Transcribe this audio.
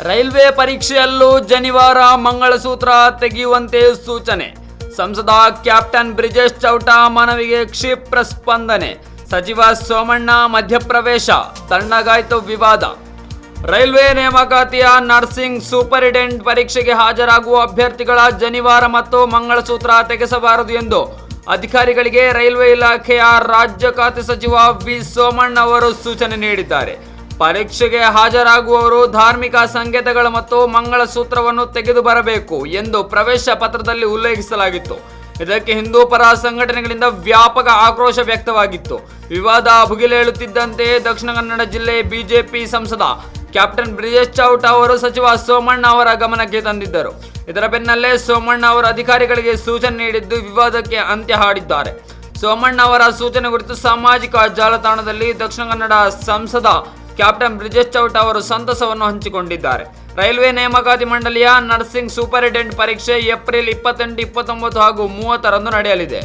Railway ಪರೀಕ್ಷೆಯಲ್ಲೂ ಜನಿವಾರ ಮಂಗಳಸೂತ್ರ ತೆಗೆಯುವಂತೆ ಸೂಚನೆ. ಸಂಸದ ಕ್ಯಾಪ್ಟನ್ ಬ್ರಿಜೇಶ್ ಚೌಟ ಮನವಿಗೆ ಕ್ಷಿಪ್ರ ಸ್ಪಂದನೆ. ಸಚಿವ ಸೋಮಣ್ಣ ಮಧ್ಯಪ್ರವೇಶ, ತಣ್ಣಗಾಯ್ತು ವಿವಾದ. ರೈಲ್ವೆ ನೇಮಕಾತಿಯ ನರ್ಸಿಂಗ್ ಸೂಪರಿಂಟೆಂಡೆಂಟ್ ಪರೀಕ್ಷೆಗೆ ಹಾಜರಾಗುವ ಅಭ್ಯರ್ಥಿಗಳ ಜನಿವಾರ ಮತ್ತು ಮಂಗಳಸೂತ್ರ ತೆಗೆಸಬಾರದು ಎಂದು ಅಧಿಕಾರಿಗಳಿಗೆ ರೈಲ್ವೆ ಇಲಾಖೆಯ ರಾಜ್ಯ ಖಾತೆ ಸಚಿವ ವಿ ಸೋಮಣ್ಣ ಅವರು ಸೂಚನೆ ನೀಡಿದ್ದಾರೆ. ಪರೀಕ್ಷೆಗೆ ಹಾಜರಾಗುವವರು ಧಾರ್ಮಿಕ ಸಂಕೇತಗಳು ಮತ್ತು ಮಂಗಳಸೂತ್ರವನ್ನು ತೆಗೆದು ಬರಬೇಕು ಎಂದು ಪ್ರವೇಶ ಪತ್ರದಲ್ಲಿ ಉಲ್ಲೇಖಿಸಲಾಗಿತ್ತು. ಇದಕ್ಕೆ ಹಿಂದೂ ಪರ ಸಂಘಟನೆಗಳಿಂದ ವ್ಯಾಪಕ ಆಕ್ರೋಶ ವ್ಯಕ್ತವಾಗಿತ್ತು. ವಿವಾದ ಭುಗಿಲೇಳುತ್ತಿದ್ದಂತೆ ದಕ್ಷಿಣ ಕನ್ನಡ ಜಿಲ್ಲೆ ಬಿಜೆಪಿ ಸಂಸದ ಕ್ಯಾಪ್ಟನ್ ಬ್ರಿಜೇಶ್ ಚೌಟ ಅವರು ಸಚಿವ ಸೋಮಣ್ಣ ಅವರ ಗಮನಕ್ಕೆ ತಂದಿದ್ದರು. ಇದರ ಬೆನ್ನಲ್ಲೇ ಸೋಮಣ್ಣ ಅವರು ಅಧಿಕಾರಿಗಳಿಗೆ ಸೂಚನೆ ನೀಡಿದ್ದು ವಿವಾದಕ್ಕೆ ಅಂತ್ಯ ಹಾಡಿದ್ದಾರೆ. ಸೋಮಣ್ಣ ಅವರ ಸೂಚನೆ ಕುರಿತು ಸಾಮಾಜಿಕ ಜಾಲತಾಣದಲ್ಲಿ ದಕ್ಷಿಣ ಕನ್ನಡ ಸಂಸದ ಕ್ಯಾಪ್ಟನ್ ಬ್ರಿಜೇಶ್ ಚೌಟ ಅವರು ಸಂತಸವನ್ನು ಹಂಚಿಕೊಂಡಿದ್ದಾರೆ. ರೈಲ್ವೆ ನೇಮಕಾತಿ ಮಂಡಳಿಯ ನರ್ಸಿಂಗ್ ಸೂಪರಿಂಟೆಂಡೆಂಟ್ ಪರೀಕ್ಷೆ ಏಪ್ರಿಲ್ 28, 29 ಹಾಗೂ 30ರಂದು ನಡೆಯಲಿದೆ.